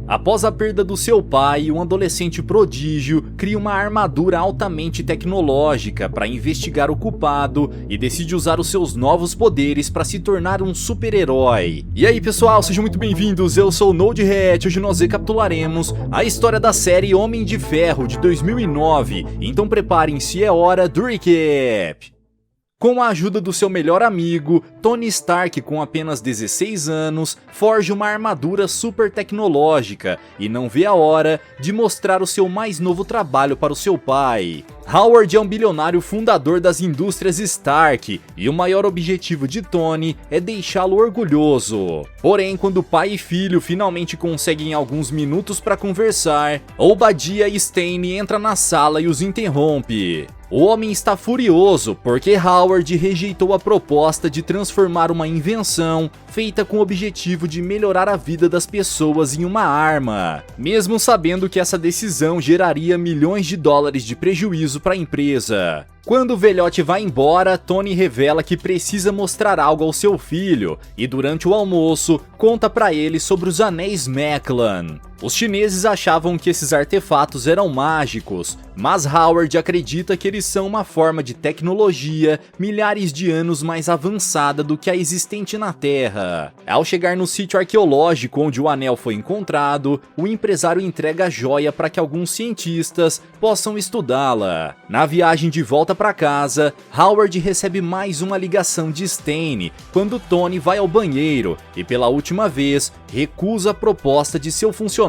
Após a perda do seu pai, um adolescente prodígio cria uma armadura altamente tecnológica para investigar o culpado e decide usar os seus novos poderes para se tornar um super-herói. E aí pessoal, sejam muito bem-vindos, eu sou o NodeHat e hoje nós recapitularemos a história da série Homem de Ferro de 2009, então preparem-se, é hora do recap! Com a ajuda do seu melhor amigo, Tony Stark, com apenas 16 anos, forja uma armadura super tecnológica e não vê a hora de mostrar o seu mais novo trabalho para o seu pai. Howard é um bilionário fundador das indústrias Stark e o maior objetivo de Tony é deixá-lo orgulhoso. Porém, quando pai e filho finalmente conseguem alguns minutos para conversar, Obadiah Stane entra na sala e os interrompe. O homem está furioso porque Howard rejeitou a proposta de transformar uma invenção feita com o objetivo de melhorar a vida das pessoas em uma arma, mesmo sabendo que essa decisão geraria milhões de dólares de prejuízo para a empresa. Quando o velhote vai embora, Tony revela que precisa mostrar algo ao seu filho e durante o almoço conta para ele sobre os anéis Meclan. Os chineses achavam que esses artefatos eram mágicos, mas Howard acredita que eles são uma forma de tecnologia milhares de anos mais avançada do que a existente na Terra. Ao chegar no sítio arqueológico onde o anel foi encontrado, o empresário entrega a joia para que alguns cientistas possam estudá-la. Na viagem de volta para casa, Howard recebe mais uma ligação de Stane quando Tony vai ao banheiro e pela última vez recusa a proposta de seu funcionário.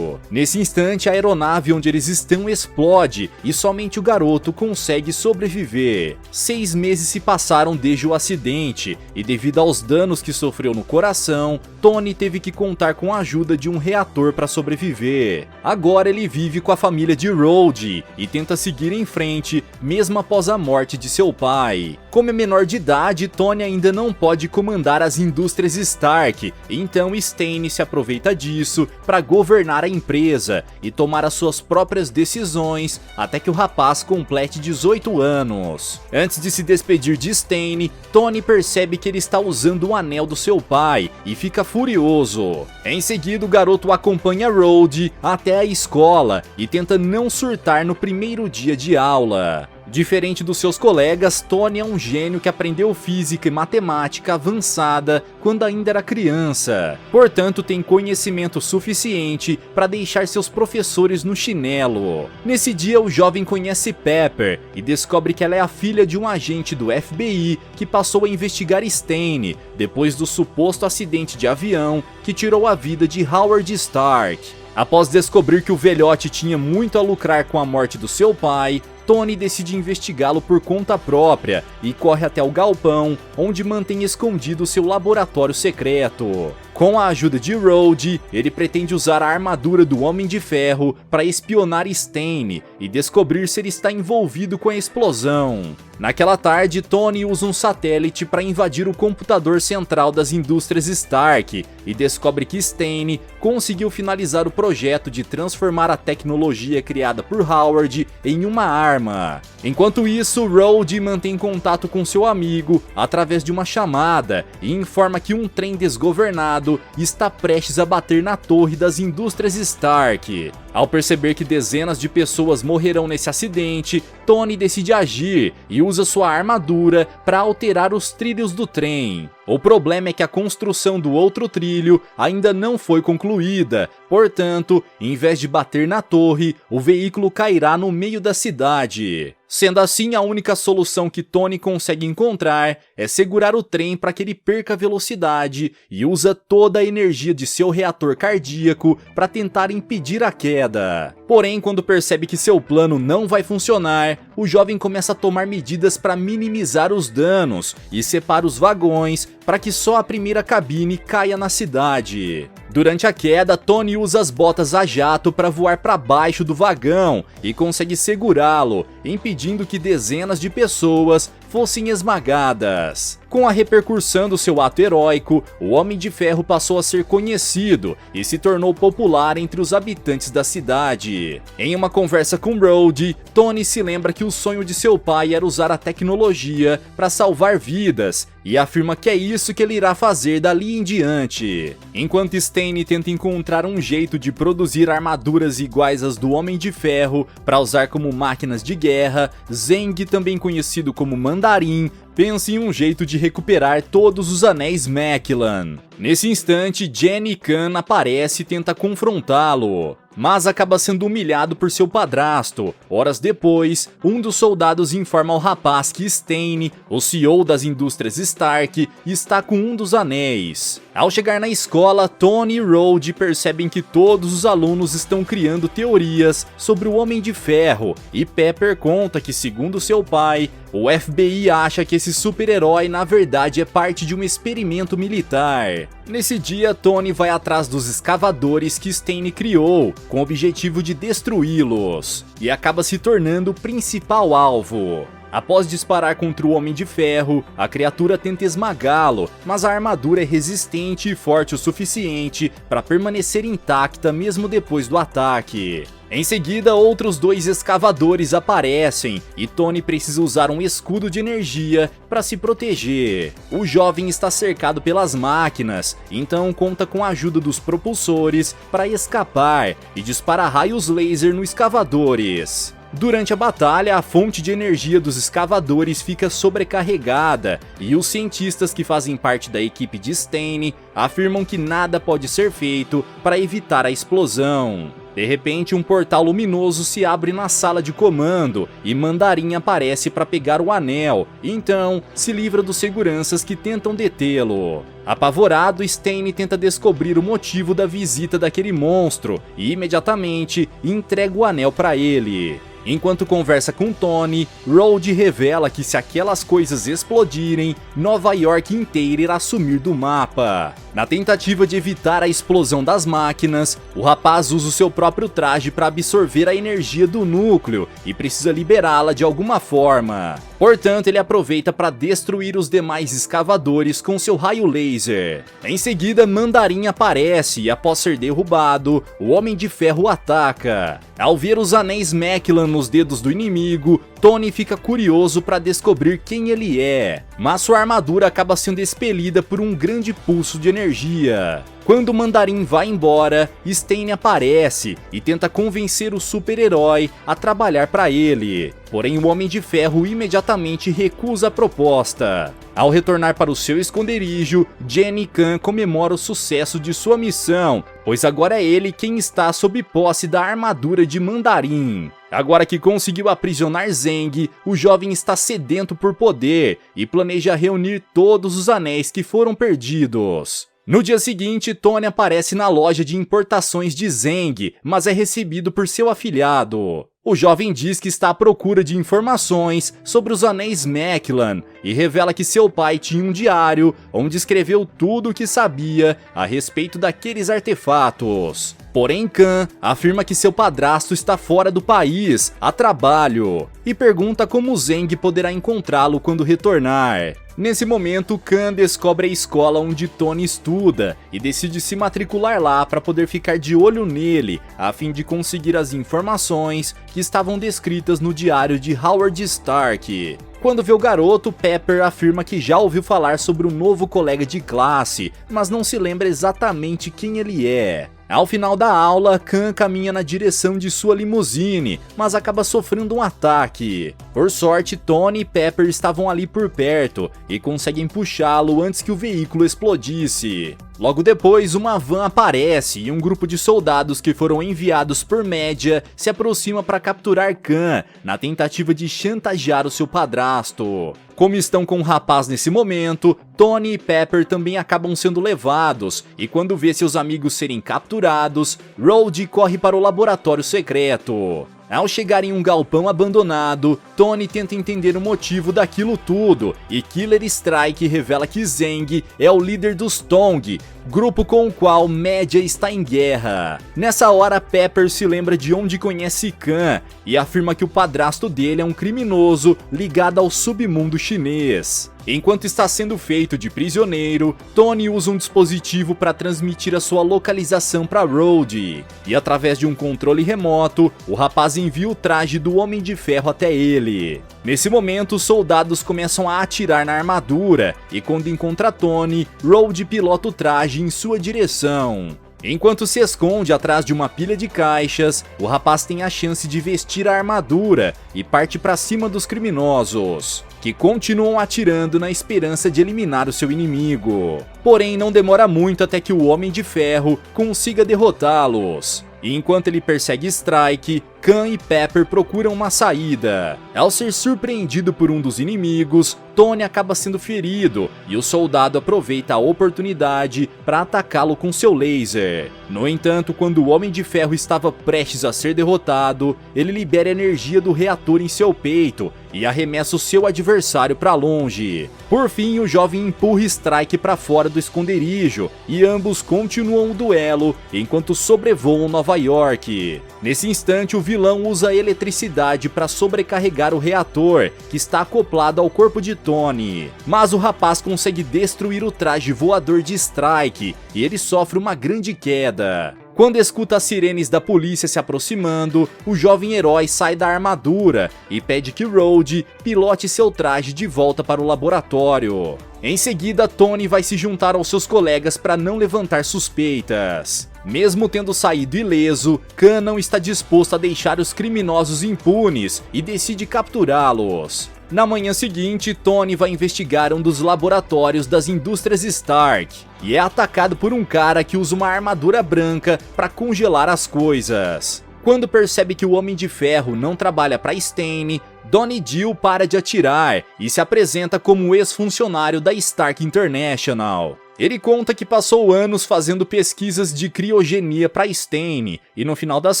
Nesse instante, a aeronave onde eles estão explode e somente o garoto consegue sobreviver. 6 meses se passaram desde o acidente e devido aos danos que sofreu no coração, Tony teve que contar com a ajuda de um reator para sobreviver. Agora ele vive com a família de Rhodey e tenta seguir em frente mesmo após a morte de seu pai. Como é menor de idade, Tony ainda não pode comandar as indústrias Stark, então Stane se aproveita disso para governar a empresa e tomar as suas próprias decisões até que o rapaz complete 18 anos. Antes de se despedir de Stane, Tony percebe que ele está usando o anel do seu pai e fica furioso. Em seguida, o garoto acompanha Rhodey até a escola e tenta não surtar no primeiro dia de aula. Diferente dos seus colegas, Tony é um gênio que aprendeu física e matemática avançada quando ainda era criança. Portanto, tem conhecimento suficiente para deixar seus professores no chinelo. Nesse dia, o jovem conhece Pepper e descobre que ela é a filha de um agente do FBI que passou a investigar Stane depois do suposto acidente de avião que tirou a vida de Howard Stark. Após descobrir que o velhote tinha muito a lucrar com a morte do seu pai, Tony decide investigá-lo por conta própria e corre até o galpão, onde mantém escondido seu laboratório secreto. Com a ajuda de Rhodey, ele pretende usar a armadura do Homem de Ferro para espionar Stane e descobrir se ele está envolvido com a explosão. Naquela tarde, Tony usa um satélite para invadir o computador central das indústrias Stark e descobre que Stane conseguiu finalizar o projeto de transformar a tecnologia criada por Howard em uma arma. Enquanto isso, Rhodey mantém contato com seu amigo através de uma chamada e informa que um trem desgovernado está prestes a bater na torre das indústrias Stark. Ao perceber que dezenas de pessoas morrerão nesse acidente, Tony decide agir e usa sua armadura para alterar os trilhos do trem. O problema é que a construção do outro trilho ainda não foi concluída, portanto, em vez de bater na torre, o veículo cairá no meio da cidade. Sendo assim, a única solução que Tony consegue encontrar é segurar o trem para que ele perca velocidade e usa toda a energia de seu reator cardíaco para tentar impedir a queda. Porém, quando percebe que seu plano não vai funcionar, o jovem começa a tomar medidas para minimizar os danos e separa os vagões para que só a primeira cabine caia na cidade. Durante a queda, Tony usa as botas a jato para voar para baixo do vagão e consegue segurá-lo, impedindo que dezenas de pessoas fossem esmagadas. Com a repercussão do seu ato heróico, o Homem de Ferro passou a ser conhecido e se tornou popular entre os habitantes da cidade. Em uma conversa com Rhodey, Tony se lembra que o sonho de seu pai era usar a tecnologia para salvar vidas e afirma que é isso que ele irá fazer dali em diante. Enquanto Stane tenta encontrar um jeito de produzir armaduras iguais às do Homem de Ferro para usar como máquinas de guerra, Zeng, também conhecido como Mandarim, pensa em um jeito de recuperar todos os anéis Mechlon. Nesse instante, Jenny Khan aparece e tenta confrontá-lo, mas acaba sendo humilhado por seu padrasto. Horas depois, um dos soldados informa ao rapaz que Stane, o CEO das indústrias Stark, está com um dos anéis. Ao chegar na escola, Tony e Rhodey percebem que todos os alunos estão criando teorias sobre o Homem de Ferro, e Pepper conta que, segundo seu pai, o FBI acha que esse super-herói na verdade é parte de um experimento militar. Nesse dia, Tony vai atrás dos escavadores que Stane criou, com o objetivo de destruí-los, e acaba se tornando o principal alvo. Após disparar contra o Homem de Ferro, a criatura tenta esmagá-lo, mas a armadura é resistente e forte o suficiente para permanecer intacta mesmo depois do ataque. Em seguida, outros 2 escavadores aparecem e Tony precisa usar um escudo de energia para se proteger. O jovem está cercado pelas máquinas, então conta com a ajuda dos propulsores para escapar e dispara raios laser nos escavadores. Durante a batalha, a fonte de energia dos escavadores fica sobrecarregada e os cientistas que fazem parte da equipe de Stane afirmam que nada pode ser feito para evitar a explosão. De repente, um portal luminoso se abre na sala de comando e Mandarim aparece para pegar o anel, então se livra dos seguranças que tentam detê-lo. Apavorado, Stane tenta descobrir o motivo da visita daquele monstro e imediatamente entrega o anel para ele. Enquanto conversa com Tony, Rhodey revela que se aquelas coisas explodirem, Nova York inteira irá sumir do mapa. Na tentativa de evitar a explosão das máquinas, o rapaz usa o seu próprio traje para absorver a energia do núcleo e precisa liberá-la de alguma forma. Portanto, ele aproveita para destruir os demais escavadores com seu raio laser. Em seguida, Mandarim aparece e, após ser derrubado, o Homem de Ferro ataca. Ao ver os anéis Mechlon nos dedos do inimigo, Tony fica curioso para descobrir quem ele é, mas sua armadura acaba sendo expelida por um grande pulso de energia. Quando o Mandarim vai embora, Stane aparece e tenta convencer o super-herói a trabalhar para ele. Porém, o Homem de Ferro imediatamente recusa a proposta. Ao retornar para o seu esconderijo, Jenny Khan comemora o sucesso de sua missão, pois agora é ele quem está sob posse da armadura de Mandarim. Agora que conseguiu aprisionar Zeng, o jovem está sedento por poder e planeja reunir todos os anéis que foram perdidos. No dia seguinte, Tony aparece na loja de importações de Zeng, mas é recebido por seu afilhado. O jovem diz que está à procura de informações sobre os anéis Mechlon e revela que seu pai tinha um diário onde escreveu tudo o que sabia a respeito daqueles artefatos. Porém, Khan afirma que seu padrasto está fora do país, a trabalho, e pergunta como Zeng poderá encontrá-lo quando retornar. Nesse momento, Khan descobre a escola onde Tony estuda e decide se matricular lá para poder ficar de olho nele, a fim de conseguir as informações que estavam descritas no diário de Howard Stark. Quando vê o garoto, Pepper afirma que já ouviu falar sobre um novo colega de classe, mas não se lembra exatamente quem ele é. Ao final da aula, Khan caminha na direção de sua limusine, mas acaba sofrendo um ataque. Por sorte, Tony e Pepper estavam ali por perto e conseguem puxá-lo antes que o veículo explodisse. Logo depois, uma van aparece e um grupo de soldados que foram enviados por Média se aproxima para capturar Khan, na tentativa de chantagear o seu padrasto. Como estão com o rapaz nesse momento, Tony e Pepper também acabam sendo levados, e quando vê seus amigos serem capturados, Rhodey corre para o laboratório secreto. Ao chegar em um galpão abandonado, Tony tenta entender o motivo daquilo tudo e Killer Strike revela que Zeng é o líder dos Tong, grupo com o qual Média está em guerra. Nessa hora, Pepper se lembra de onde conhece Khan e afirma que o padrasto dele é um criminoso ligado ao submundo chinês. Enquanto está sendo feito de prisioneiro, Tony usa um dispositivo para transmitir a sua localização para Rhodey. E através de um controle remoto, o rapaz envia o traje do Homem de Ferro até ele. Nesse momento, os soldados começam a atirar na armadura e quando encontra Tony, Rhodey pilota o traje em sua direção. Enquanto se esconde atrás de uma pilha de caixas, o rapaz tem a chance de vestir a armadura e parte para cima dos criminosos, que continuam atirando na esperança de eliminar o seu inimigo. Porém, não demora muito até que o Homem de Ferro consiga derrotá-los. E enquanto ele persegue Strike, Khan e Pepper procuram uma saída. Ao ser surpreendido por um dos inimigos, Tony acaba sendo ferido e o soldado aproveita a oportunidade para atacá-lo com seu laser. No entanto, quando o Homem de Ferro estava prestes a ser derrotado, ele libera energia do reator em seu peito e arremessa o seu adversário para longe. Por fim, o jovem empurra Strike para fora do esconderijo e ambos continuam o duelo enquanto sobrevoam Nova York. Nesse instante, o vilão usa a eletricidade para sobrecarregar o reator, que está acoplado ao corpo de Tony. Mas o rapaz consegue destruir o traje voador de Strike e ele sofre uma grande queda. Quando escuta as sirenes da polícia se aproximando, o jovem herói sai da armadura e pede que Rhodey pilote seu traje de volta para o laboratório. Em seguida, Tony vai se juntar aos seus colegas para não levantar suspeitas. Mesmo tendo saído ileso, Khan não está disposto a deixar os criminosos impunes e decide capturá-los. Na manhã seguinte, Tony vai investigar um dos laboratórios das indústrias Stark e é atacado por um cara que usa uma armadura branca para congelar as coisas. Quando percebe que o Homem de Ferro não trabalha para Stane, Donnie Dill para de atirar e se apresenta como ex-funcionário da Stark International. Ele conta que passou anos fazendo pesquisas de criogenia para Stane e no final das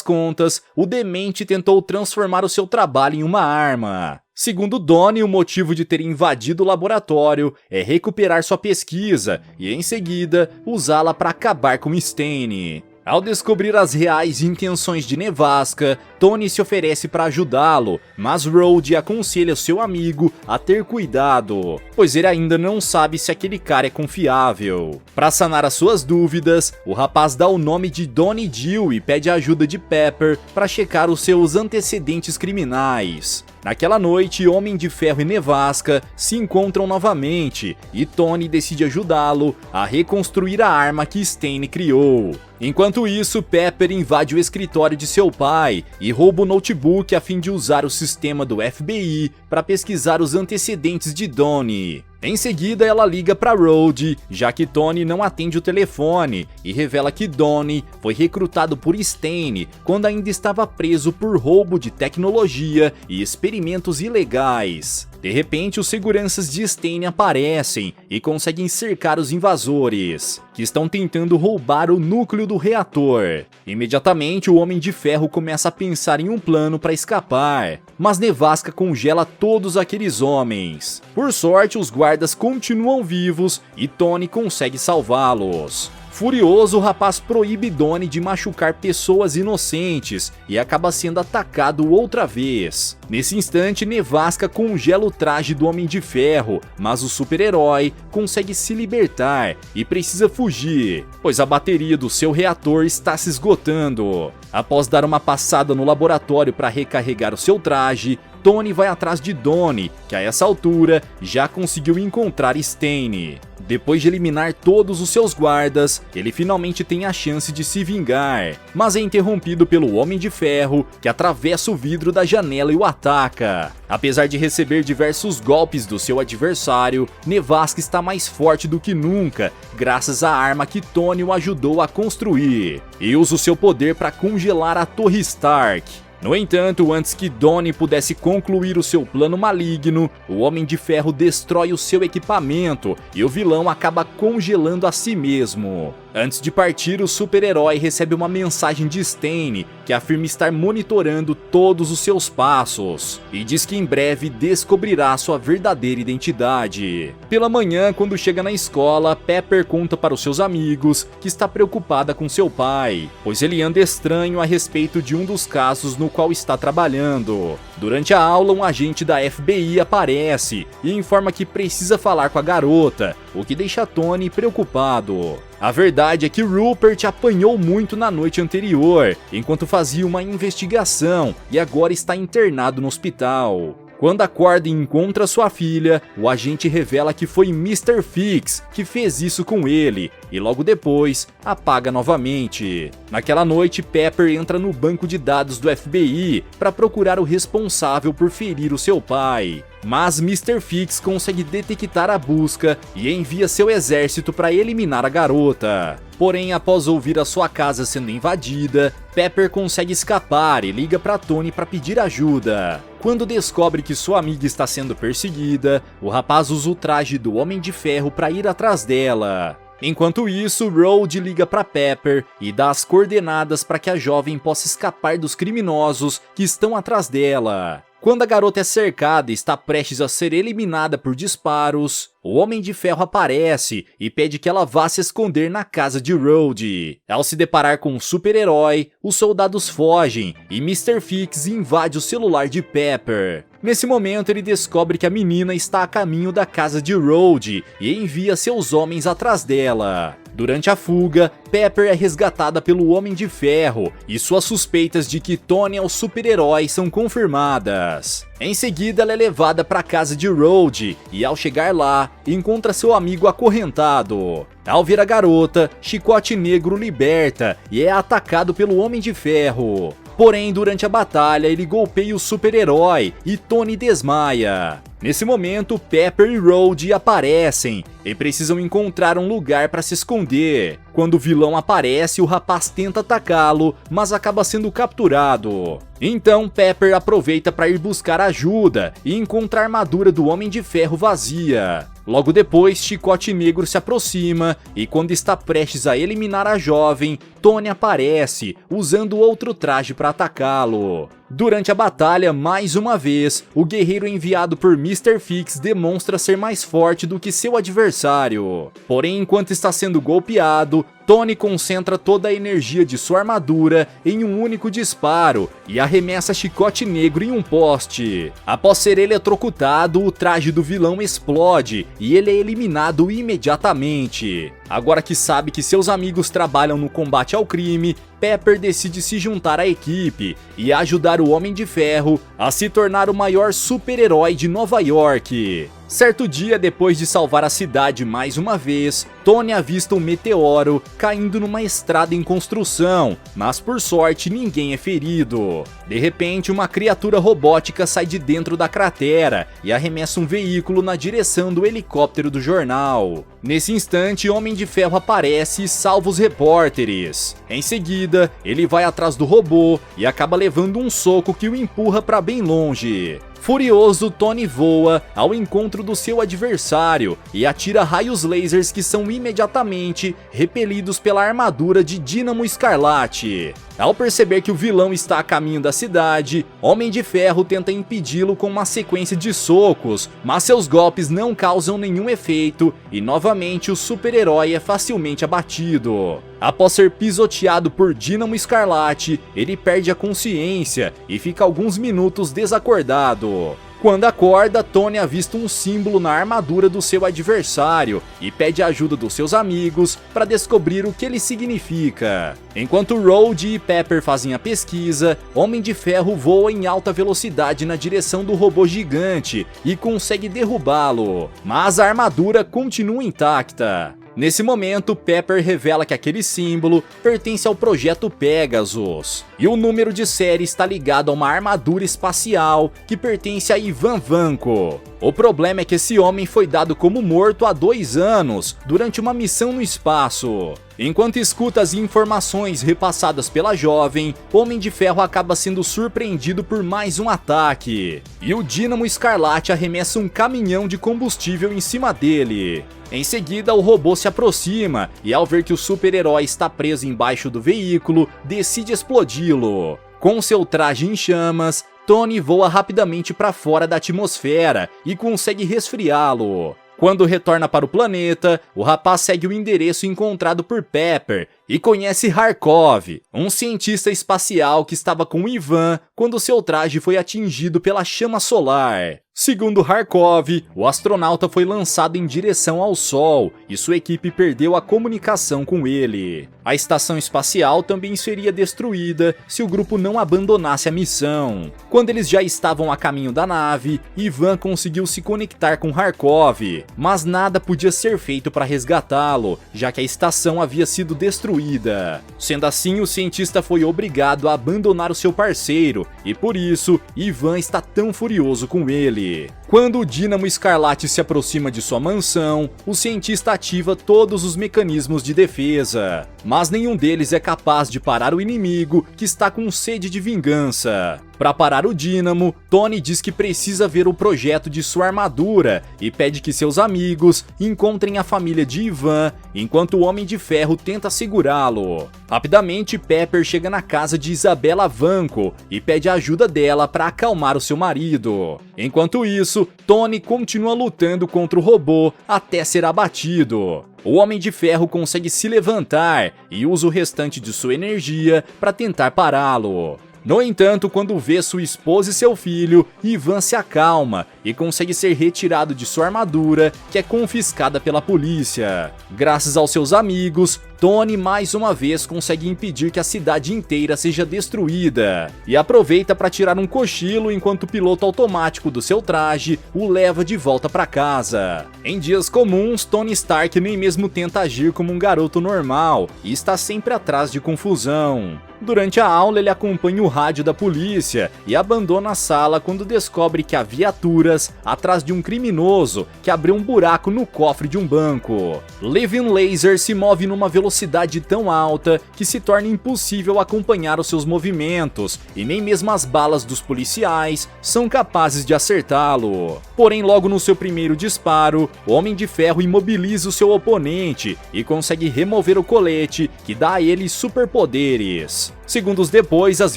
contas, o demente tentou transformar o seu trabalho em uma arma. Segundo Donnie, o motivo de ter invadido o laboratório é recuperar sua pesquisa e em seguida usá-la para acabar com Stane. Ao descobrir as reais intenções de Nevasca, Tony se oferece para ajudá-lo, mas Rhodey aconselha seu amigo a ter cuidado, pois ele ainda não sabe se aquele cara é confiável. Para sanar as suas dúvidas, o rapaz dá o nome de Donnie Dill e pede a ajuda de Pepper para checar os seus antecedentes criminais. Naquela noite, Homem de Ferro e Nevasca se encontram novamente e Tony decide ajudá-lo a reconstruir a arma que Stane criou. Enquanto isso, Pepper invade o escritório de seu pai e rouba o notebook a fim de usar o sistema do FBI para pesquisar os antecedentes de Donnie. Em seguida, ela liga para Rhodey, já que Tony não atende o telefone, e revela que Donnie foi recrutado por Stane quando ainda estava preso por roubo de tecnologia e experimentos ilegais. De repente, os seguranças de Stane aparecem e conseguem cercar os invasores, que estão tentando roubar o núcleo do reator. Imediatamente, o Homem de Ferro começa a pensar em um plano para escapar, mas Nevasca congela todos aqueles homens. Por sorte, os guardas continuam vivos e Tony consegue salvá-los. Furioso, o rapaz proíbe Donnie de machucar pessoas inocentes e acaba sendo atacado outra vez. Nesse instante, Nevasca congela o traje do Homem de Ferro, mas o super-herói consegue se libertar e precisa fugir, pois a bateria do seu reator está se esgotando. Após dar uma passada no laboratório para recarregar o seu traje, Tony vai atrás de Donnie, que a essa altura já conseguiu encontrar Stane. Depois de eliminar todos os seus guardas, ele finalmente tem a chance de se vingar, mas é interrompido pelo Homem de Ferro, que atravessa o vidro da janela e o ataca. Apesar de receber diversos golpes do seu adversário, Nevasca está mais forte do que nunca, graças à arma que Tony o ajudou a construir, e usa o seu poder para congelar a Torre Stark. No entanto, antes que Donnie pudesse concluir o seu plano maligno, o Homem de Ferro destrói o seu equipamento e o vilão acaba congelando a si mesmo. Antes de partir, o super-herói recebe uma mensagem de Stane, que afirma estar monitorando todos os seus passos, e diz que em breve descobrirá sua verdadeira identidade. Pela manhã, quando chega na escola, Pepper conta para os seus amigos que está preocupada com seu pai, pois ele anda estranho a respeito de um dos casos no qual está trabalhando. Durante a aula, um agente da FBI aparece e informa que precisa falar com a garota, o que deixa Tony preocupado. A verdade é que Rupert apanhou muito na noite anterior, enquanto fazia uma investigação, e agora está internado no hospital. Quando acorda e encontra sua filha, o agente revela que foi Mr. Fix que fez isso com ele, e logo depois apaga novamente. Naquela noite, Pepper entra no banco de dados do FBI para procurar o responsável por ferir o seu pai. Mas Mr. Fix consegue detectar a busca e envia seu exército para eliminar a garota. Porém, após ouvir a sua casa sendo invadida, Pepper consegue escapar e liga para Tony para pedir ajuda. Quando descobre que sua amiga está sendo perseguida, o rapaz usa o traje do Homem de Ferro para ir atrás dela. Enquanto isso, Rhodes liga para Pepper e dá as coordenadas para que a jovem possa escapar dos criminosos que estão atrás dela. Quando a garota é cercada e está prestes a ser eliminada por disparos, o Homem de Ferro aparece e pede que ela vá se esconder na casa de Rhodey. Ao se deparar com um super-herói, os soldados fogem e Mr. Fix invade o celular de Pepper. Nesse momento, ele descobre que a menina está a caminho da casa de Rhodey e envia seus homens atrás dela. Durante a fuga, Pepper é resgatada pelo Homem de Ferro e suas suspeitas de que Tony é o super-herói são confirmadas. Em seguida, ela é levada para a casa de Rhodey e, ao chegar lá, encontra seu amigo acorrentado. Ao ver a garota, Chicote Negro liberta e é atacado pelo Homem de Ferro. Porém, durante a batalha, ele golpeia o super-herói e Tony desmaia. Nesse momento, Pepper e Rhodey aparecem e precisam encontrar um lugar para se esconder. Quando o vilão aparece, o rapaz tenta atacá-lo, mas acaba sendo capturado. Então, Pepper aproveita para ir buscar ajuda e encontra a armadura do Homem de Ferro vazia. Logo depois, Chicote Negro se aproxima e, quando está prestes a eliminar a jovem, Tony aparece, usando outro traje para atacá-lo. Durante a batalha, mais uma vez, o guerreiro enviado por Mr. Fix demonstra ser mais forte do que seu adversário. Porém, enquanto está sendo golpeado, Tony concentra toda a energia de sua armadura em um único disparo e arremessa Chicote Negro em um poste. Após ser eletrocutado, o traje do vilão explode e ele é eliminado imediatamente. Agora que sabe que seus amigos trabalham no combate ao crime, Pepper decide se juntar à equipe e ajudar o Homem de Ferro a se tornar o maior super-herói de Nova York. Certo dia, depois de salvar a cidade mais uma vez, Tony avista um meteoro caindo numa estrada em construção, mas por sorte ninguém é ferido. De repente, uma criatura robótica sai de dentro da cratera e arremessa um veículo na direção do helicóptero do jornal. Nesse instante, Homem de Ferro aparece e salva os repórteres. Em seguida, ele vai atrás do robô e acaba levando um soco que o empurra para bem longe. Furioso, Tony voa ao encontro do seu adversário e atira raios lasers que são imediatamente repelidos pela armadura de Dínamo Escarlate. Ao perceber que o vilão está a caminho da cidade, Homem de Ferro tenta impedi-lo com uma sequência de socos, mas seus golpes não causam nenhum efeito e novamente o super-herói é facilmente abatido. Após ser pisoteado por Dínamo Escarlate, ele perde a consciência e fica alguns minutos desacordado. Quando acorda, Tony avista um símbolo na armadura do seu adversário e pede a ajuda dos seus amigos para descobrir o que ele significa. Enquanto Rhodey e Pepper fazem a pesquisa, Homem de Ferro voa em alta velocidade na direção do robô gigante e consegue derrubá-lo, mas a armadura continua intacta. Nesse momento, Pepper revela que aquele símbolo pertence ao projeto Pegasus, e o número de série está ligado a uma armadura espacial que pertence a Ivan Vanko. O problema é que esse homem foi dado como morto há 2 anos, durante uma missão no espaço. Enquanto escuta as informações repassadas pela jovem, Homem de Ferro acaba sendo surpreendido por mais um ataque. E o Dínamo Escarlate arremessa um caminhão de combustível em cima dele. Em seguida, o robô se aproxima e, ao ver que o super-herói está preso embaixo do veículo, decide explodi-lo. Com seu traje em chamas, Tony voa rapidamente para fora da atmosfera e consegue resfriá-lo. Quando retorna para o planeta, o rapaz segue o endereço encontrado por Pepper e conhece Harkov, um cientista espacial que estava com Ivan quando seu traje foi atingido pela chama solar. Segundo Harkov, o astronauta foi lançado em direção ao Sol e sua equipe perdeu a comunicação com ele. A estação espacial também seria destruída se o grupo não abandonasse a missão. Quando eles já estavam a caminho da nave, Ivan conseguiu se conectar com Harkov, mas nada podia ser feito para resgatá-lo, já que a estação havia sido destruída. Sendo assim, o cientista foi obrigado a abandonar o seu parceiro e por isso, Ivan está tão furioso com ele. Quando o Dínamo Escarlate se aproxima de sua mansão, o cientista ativa todos os mecanismos de defesa, mas nenhum deles é capaz de parar o inimigo que está com sede de vingança. Para parar o Dínamo, Tony diz que precisa ver o projeto de sua armadura e pede que seus amigos encontrem a família de Ivan, enquanto o Homem de Ferro tenta segurá-lo. Rapidamente, Pepper chega na casa de Isabella Vanko e pede a ajuda dela para acalmar o seu marido. Enquanto isso, Tony continua lutando contra o robô até ser abatido. O Homem de Ferro consegue se levantar e usa o restante de sua energia para tentar pará-lo. No entanto, quando vê sua esposa e seu filho, Ivan se acalma e consegue ser retirado de sua armadura, que é confiscada pela polícia. Graças aos seus amigos, Tony mais uma vez consegue impedir que a cidade inteira seja destruída e aproveita para tirar um cochilo enquanto o piloto automático do seu traje o leva de volta para casa. Em dias comuns, Tony Stark nem mesmo tenta agir como um garoto normal e está sempre atrás de confusão. Durante a aula, ele acompanha o rádio da polícia e abandona a sala quando descobre que há viaturas atrás de um criminoso que abriu um buraco no cofre de um banco. Living Laser se move numa velocidade tão alta que se torna impossível acompanhar os seus movimentos e nem mesmo as balas dos policiais são capazes de acertá-lo. Porém, logo no seu primeiro disparo, o Homem de Ferro imobiliza o seu oponente e consegue remover o colete que dá a ele superpoderes. Segundos depois, as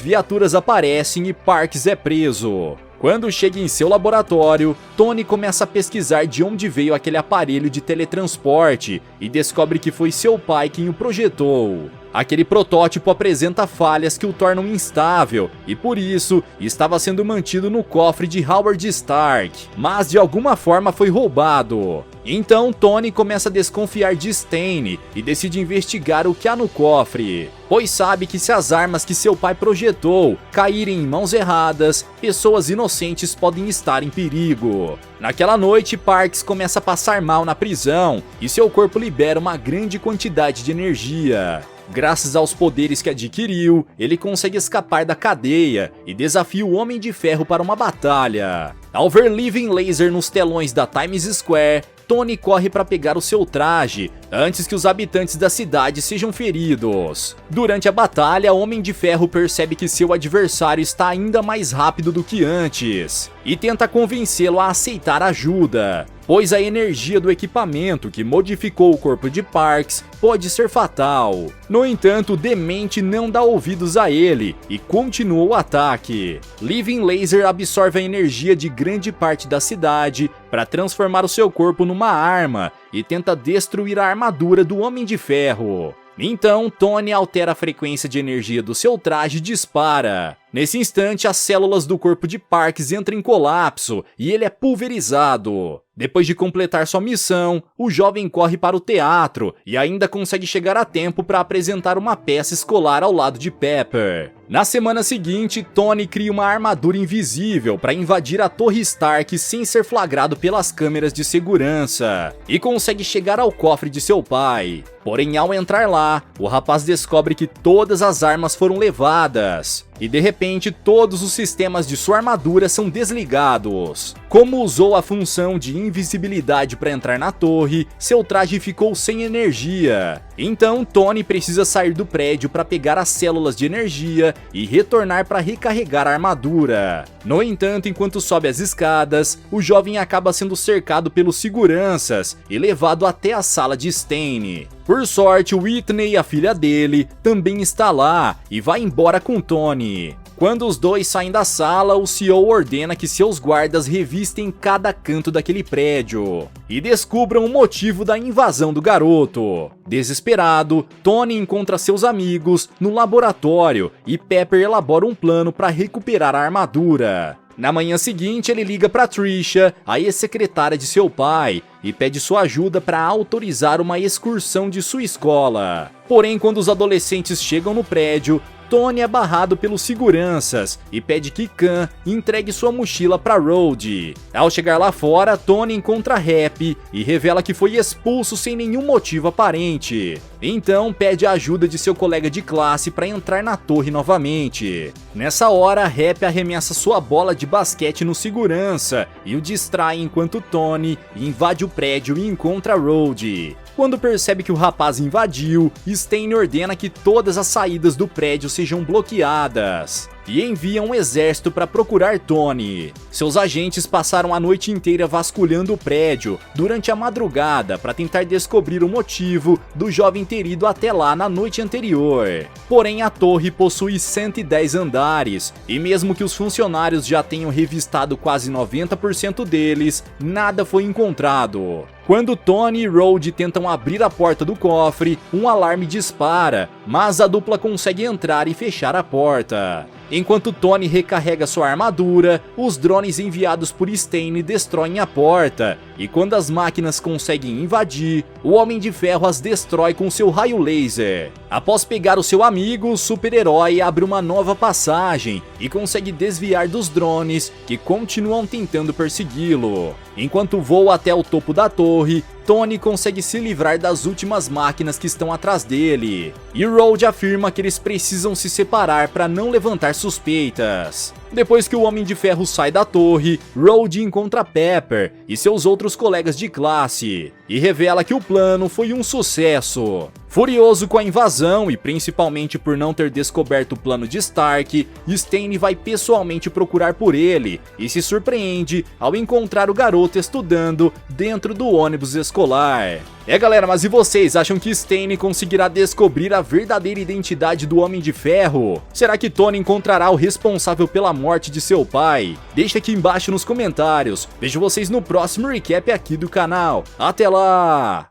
viaturas aparecem e Parks é preso. Quando chega em seu laboratório, Tony começa a pesquisar de onde veio aquele aparelho de teletransporte e descobre que foi seu pai quem o projetou. Aquele protótipo apresenta falhas que o tornam instável e por isso estava sendo mantido no cofre de Howard Stark, mas de alguma forma foi roubado. Então Tony começa a desconfiar de Stane e decide investigar o que há no cofre, pois sabe que se as armas que seu pai projetou caírem em mãos erradas, pessoas inocentes podem estar em perigo. Naquela noite, Parks começa a passar mal na prisão e seu corpo libera uma grande quantidade de energia. Graças aos poderes que adquiriu, ele consegue escapar da cadeia e desafia o Homem de Ferro para uma batalha. Ao ver Living Laser nos telões da Times Square, Tony corre para pegar o seu traje antes que os habitantes da cidade sejam feridos. Durante a batalha, Homem de Ferro percebe que seu adversário está ainda mais rápido do que antes e tenta convencê-lo a aceitar ajuda, pois a energia do equipamento que modificou o corpo de Parks pode ser fatal. No entanto, o demente não dá ouvidos a ele e continua o ataque. Living Laser absorve a energia de grande parte da cidade para transformar o seu corpo numa arma e tenta destruir a armadura do Homem de Ferro. Então, Tony altera a frequência de energia do seu traje e dispara. Nesse instante, as células do corpo de Parks entram em colapso e ele é pulverizado. Depois de completar sua missão, o jovem corre para o teatro e ainda consegue chegar a tempo para apresentar uma peça escolar ao lado de Pepper. Na semana seguinte, Tony cria uma armadura invisível para invadir a Torre Stark sem ser flagrado pelas câmeras de segurança e consegue chegar ao cofre de seu pai. Porém, ao entrar lá, o rapaz descobre que todas as armas foram levadas. e de repente todos os sistemas de sua armadura são desligados. Como usou a função de invisibilidade para entrar na torre, seu traje ficou sem energia. Então Tony precisa sair do prédio para pegar as células de energia e retornar para recarregar a armadura. No entanto, enquanto sobe as escadas, o jovem acaba sendo cercado pelos seguranças e levado até a sala de Stain. Por sorte, Whitney, a filha dele, também está lá e vai embora com Tony. Quando os dois saem da sala, o CEO ordena que seus guardas revistem cada canto daquele prédio e descubram o motivo da invasão do garoto. Desesperado, Tony encontra seus amigos no laboratório e Pepper elabora um plano para recuperar a armadura. Na manhã seguinte, ele liga para Trisha, a ex-secretária de seu pai, e pede sua ajuda para autorizar uma excursão de sua escola. Porém, quando os adolescentes chegam no prédio, Tony é barrado pelos seguranças e pede que Khan entregue sua mochila para Rhodey. Ao chegar lá fora, Tony encontra Happy e revela que foi expulso sem nenhum motivo aparente. Então pede a ajuda de seu colega de classe para entrar na torre novamente. Nessa hora, Happy arremessa sua bola de basquete no segurança e o distrai enquanto Tony invade o prédio e encontra Rhodey. Quando percebe que o rapaz invadiu, Stain ordena que todas as saídas do prédio sejam bloqueadas e envia um exército para procurar Tony. Seus agentes passaram a noite inteira vasculhando o prédio durante a madrugada para tentar descobrir o motivo do jovem ter ido até lá na noite anterior. Porém, a torre possui 110 andares e mesmo que os funcionários já tenham revistado quase 90% deles, nada foi encontrado. Quando Tony e Rhodey tentam abrir a porta do cofre, um alarme dispara, mas a dupla consegue entrar e fechar a porta. Enquanto Tony recarrega sua armadura, os drones enviados por Stain destroem a porta, e quando as máquinas conseguem invadir, o Homem de Ferro as destrói com seu raio laser. Após pegar o seu amigo, o super-herói abre uma nova passagem e consegue desviar dos drones que continuam tentando persegui-lo. Enquanto voa até o topo da torre, Tony consegue se livrar das últimas máquinas que estão atrás dele, e Rhodey afirma que eles precisam se separar para não levantar suspeitas. Depois que o Homem de Ferro sai da torre, Rhodey encontra Pepper e seus outros colegas de classe, e revela que o plano foi um sucesso. Furioso com a invasão e principalmente por não ter descoberto o plano de Stark, Stain vai pessoalmente procurar por ele e se surpreende ao encontrar o garoto estudando dentro do ônibus escolar. Galera, mas e vocês? Acham que Stain conseguirá descobrir a verdadeira identidade do Homem de Ferro? Será que Tony encontrará o responsável pela morte de seu pai? Deixa aqui embaixo nos comentários. Vejo vocês no próximo recap aqui do canal. Até lá!